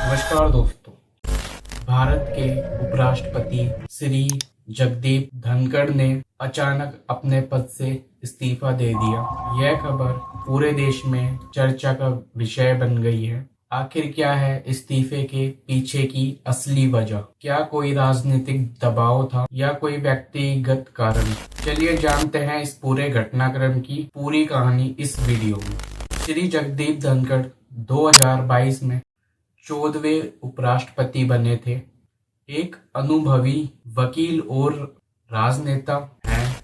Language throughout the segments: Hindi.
नमस्कार दोस्तों। भारत के उपराष्ट्रपति श्री जगदीप धनखड़ ने अचानक अपने पद से इस्तीफा दे दिया। यह खबर पूरे देश में चर्चा का विषय बन गई है। आखिर क्या है इस्तीफे के पीछे की असली वजह? क्या कोई राजनीतिक दबाव था या कोई व्यक्तिगत कारण? चलिए जानते हैं इस पूरे घटनाक्रम की पूरी कहानी इस वीडियो में। श्री जगदीप धनखड़ 2022 में 14वें उपराष्ट्रपति बने थे। एक अनुभवी वकील और राजनेता हैं।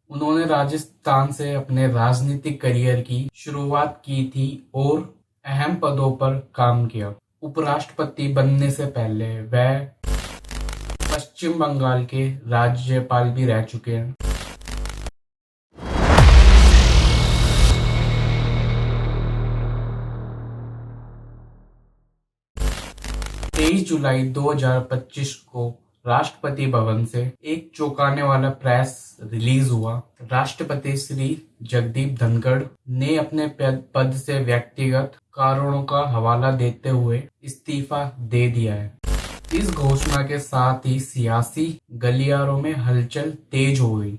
उन्होंने राजस्थान से अपने राजनीतिक करियर की शुरुआत की थी और अहम पदों पर काम किया। उपराष्ट्रपति बनने से पहले वह पश्चिम बंगाल के राज्यपाल भी रह चुके हैं। 23 जुलाई 2025 को राष्ट्रपति भवन से एक चौंकाने वाला प्रेस रिलीज हुआ। राष्ट्रपति श्री जगदीप धनखड़ ने अपने पद से व्यक्तिगत कारणों का हवाला देते हुए इस्तीफा दे दिया है। इस घोषणा के साथ ही सियासी गलियारों में हलचल तेज हो गई।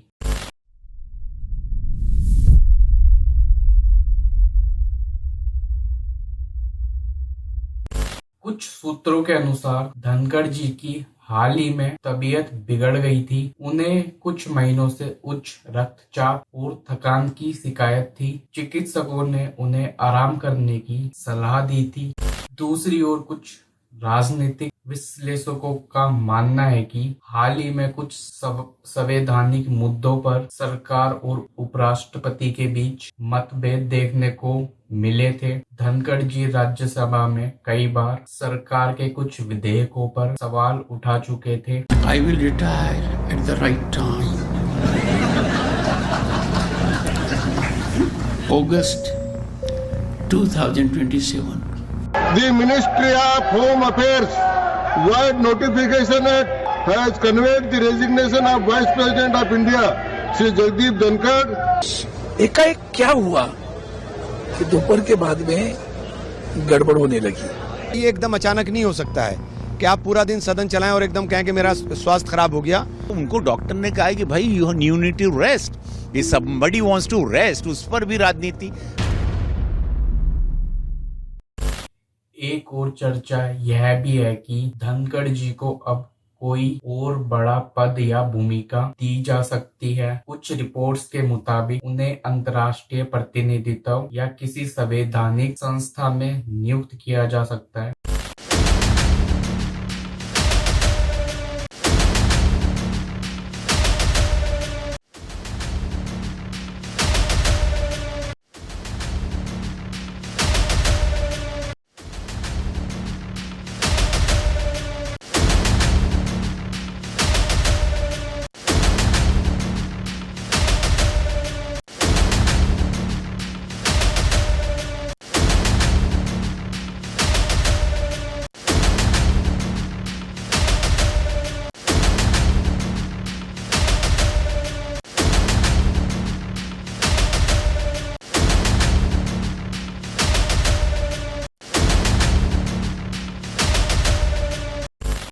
कुछ सूत्रों के अनुसार धनखड़ जी की हाल ही में तबीयत बिगड़ गई थी। उन्हें कुछ महीनों से उच्च रक्तचाप और थकान की शिकायत थी। चिकित्सकों ने उन्हें आराम करने की सलाह दी थी। दूसरी ओर कुछ राजनीतिक विश्लेषकों का मानना है कि हाल ही में कुछ संवैधानिक मुद्दों पर सरकार और उपराष्ट्रपति के बीच मतभेद देखने को मिले थे। धनखड़ जी राज्यसभा में कई बार सरकार के कुछ विधेयकों पर सवाल उठा चुके थे। I will retire at the right time. August 2027. The Ministry of Home Affairs Wide Notification Act has conveyed the resignation of Vice President of India, Shri Jagdeep Dhankad. एकाएक क्या हुआ कि दोपहर के बाद में गड़बड़ होने लगी। ये एकदम अचानक नहीं हो सकता है कि आप पूरा दिन सदन चलाएं और एकदम कहें कि मेरा स्वास्थ्य खराब हो गया। उनको डॉक्टर ने कहा कि भाई you need to rest, if somebody wants to rest, उस पर भी राजनीति। एक और चर्चा यह भी है कि धनखड़ जी को अब कोई और बड़ा पद या भूमिका दी जा सकती है। कुछ रिपोर्ट्स के मुताबिक उन्हें अंतर्राष्ट्रीय प्रतिनिधित्व या किसी संवैधानिक संस्था में नियुक्त किया जा सकता है।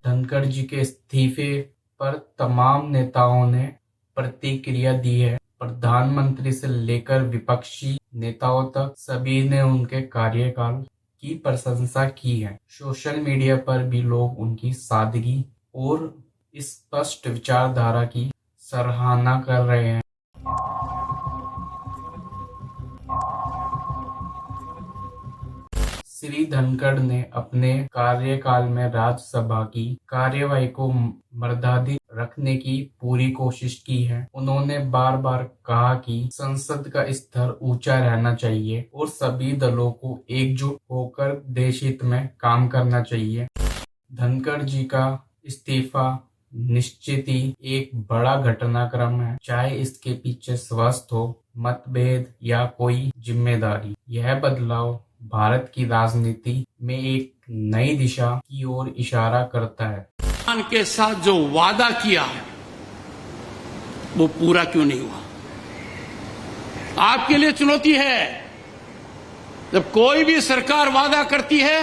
धनखड़ जी के इस्तीफे पर तमाम नेताओं ने प्रतिक्रिया दी है। प्रधानमंत्री से लेकर विपक्षी नेताओं तक सभी ने उनके कार्यकाल की प्रशंसा की है। सोशल मीडिया पर भी लोग उनकी सादगी और स्पष्ट विचारधारा की सराहना कर रहे हैं। श्री धनखड़ ने अपने कार्यकाल में राज्यसभा की कार्यवाही को मर्यादित रखने की पूरी कोशिश की है। उन्होंने बार बार कहा कि संसद का स्तर ऊंचा रहना चाहिए और सभी दलों को एकजुट होकर देश हित में काम करना चाहिए। धनखड़ जी का इस्तीफा निश्चित ही एक बड़ा घटनाक्रम है, चाहे इसके पीछे स्वास्थ्य हो, मतभेद या कोई जिम्मेदारी। यह बदलाव भारत की राजनीति में एक नई दिशा की ओर इशारा करता है। के साथ जो वादा किया वो पूरा क्यों नहीं हुआ? आपके लिए चुनौती है। जब कोई भी सरकार वादा करती है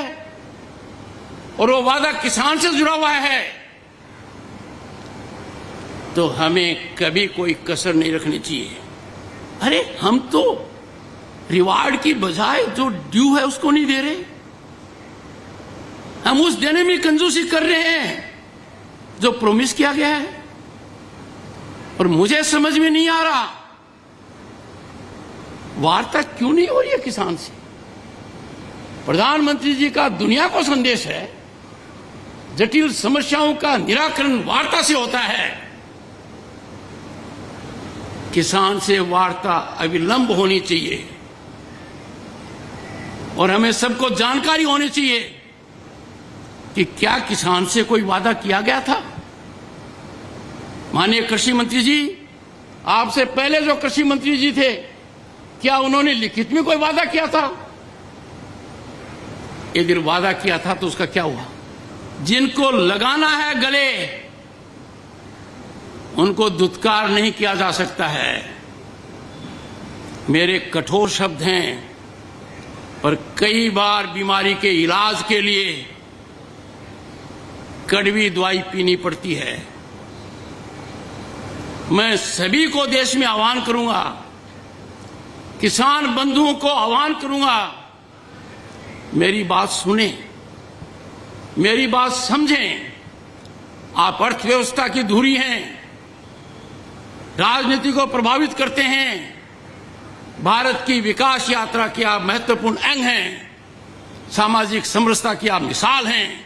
और वो वादा किसान से जुड़ा हुआ है, तो हमें कभी कोई कसर नहीं रखनी चाहिए। अरे हम तो रिवार्ड की बजाय जो ड्यू है उसको नहीं दे रहे, हम उस देने में कंजूसी कर रहे हैं जो प्रॉमिस किया गया है। और मुझे समझ में नहीं आ रहा वार्ता क्यों नहीं हो रही है किसान से। प्रधानमंत्री जी का दुनिया को संदेश है, जटिल समस्याओं का निराकरण वार्ता से होता है। किसान से वार्ता अविलंब होनी चाहिए और हमें सबको जानकारी होनी चाहिए कि क्या किसान से कोई वादा किया गया था। माननीय कृषि मंत्री जी, आपसे पहले जो कृषि मंत्री जी थे, क्या उन्होंने लिखित में कोई वादा किया था? यदि वादा किया था तो उसका क्या हुआ? जिनको लगाना है गले, उनको दुत्कार नहीं किया जा सकता है। मेरे कठोर शब्द हैं, पर कई बार बीमारी के इलाज के लिए कड़वी दवाई पीनी पड़ती है। मैं सभी को देश में आह्वान करूंगा, किसान बंधुओं को आह्वान करूंगा, मेरी बात सुने, मेरी बात समझें। आप अर्थव्यवस्था की धुरी हैं, राजनीति को प्रभावित करते हैं, भारत की विकास यात्रा के आप महत्वपूर्ण अंग हैं, सामाजिक समरसता की आप मिसाल हैं।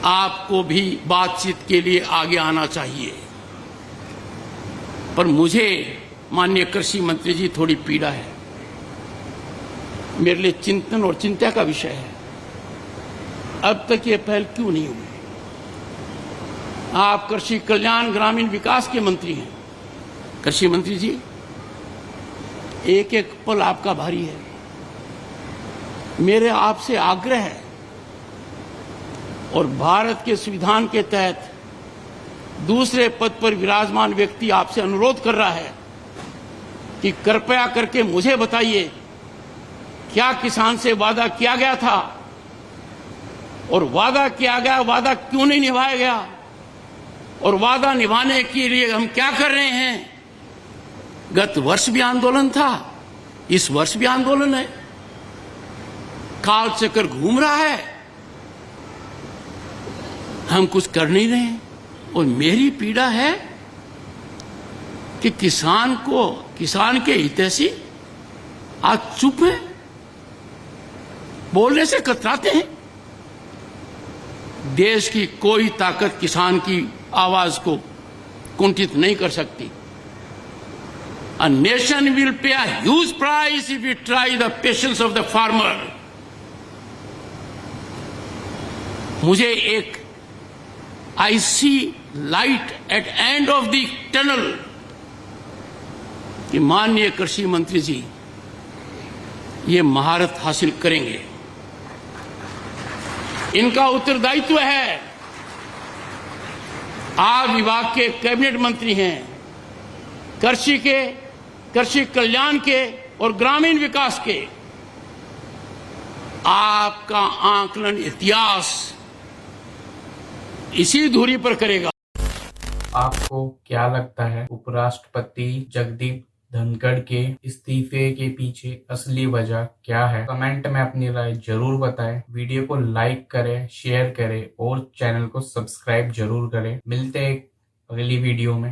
आपको भी बातचीत के लिए आगे आना चाहिए। पर मुझे माननीय कृषि मंत्री जी थोड़ी पीड़ा है, मेरे लिए चिंतन और चिंता का विषय है। अब तक ये पहल क्यों नहीं हुई? आप कृषि कल्याण ग्रामीण विकास के मंत्री हैं। कृषि मंत्री जी, एक एक पल आपका भारी है। मेरे आपसे आग्रह है और भारत के संविधान के तहत दूसरे पद पर विराजमान व्यक्ति आपसे अनुरोध कर रहा है कि कृपया करके मुझे बताइए, क्या किसान से वादा किया गया था? और वादा किया गया, वादा क्यों नहीं निभाया गया? और वादा निभाने के लिए हम क्या कर रहे हैं? गत वर्ष भी आंदोलन था, इस वर्ष भी आंदोलन है, काल चक्र घूम रहा है, हम कुछ कर नहीं रहे हैं। और मेरी पीड़ा है कि किसान के हितैषी आज चुप हैं, बोलने से कतराते हैं। देश की कोई ताकत किसान की आवाज को कुंठित नहीं कर सकती। A nation will pay a huge price if we try the patience of the farmer. मुझे एक I see light at end of the tunnel कि माननीय कृषि मंत्री जी ये महारत हासिल करेंगे। इनका उत्तरदायित्व है, आप विभाग के कैबिनेट मंत्री हैं, कृषि कल्याण के और ग्रामीण विकास के। आपका आकलन इतिहास इसी धुरी पर करेगा। आपको क्या लगता है, उपराष्ट्रपति जगदीप धनखड़ के इस्तीफे के पीछे असली वजह क्या है? कमेंट में अपनी राय जरूर बताएं। वीडियो को लाइक करें, शेयर करें और चैनल को सब्सक्राइब जरूर करें। मिलते हैं अगली वीडियो में।